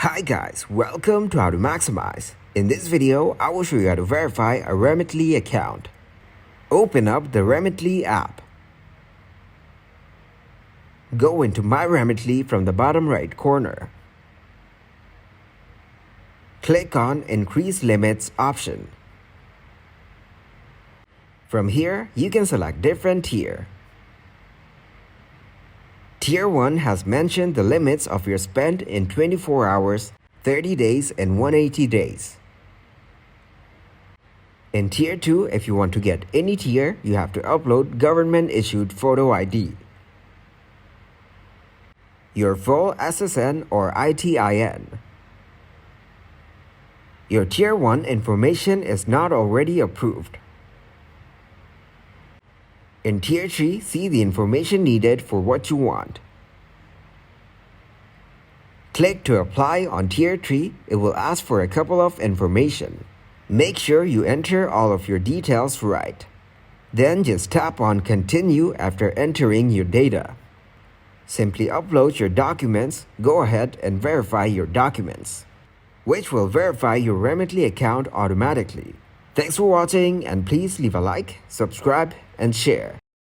Hi guys, welcome to How to Maximize. In this video, I will show you how to verify a Remitly account. Open up the Remitly app. Go into My Remitly from the bottom right corner. Click on Increase Limits option. From here, you can select different tier. Tier 1 has mentioned the limits of your spend in 24 hours, 30 days, and 180 days. In Tier 2, if you want to get any tier, you have to upload government-issued photo ID, your full SSN or ITIN. Your Tier 1 information is not already approved. In Tier 3, see the information needed for what you want. Click to apply on Tier 3. It will ask for a couple of information. Make sure you enter all of your details right. Then just tap on Continue after entering your data. Simply upload your documents. Go ahead and verify your documents, which will verify your Remitly account automatically. Thanks for watching, and please leave a like, subscribe, and share.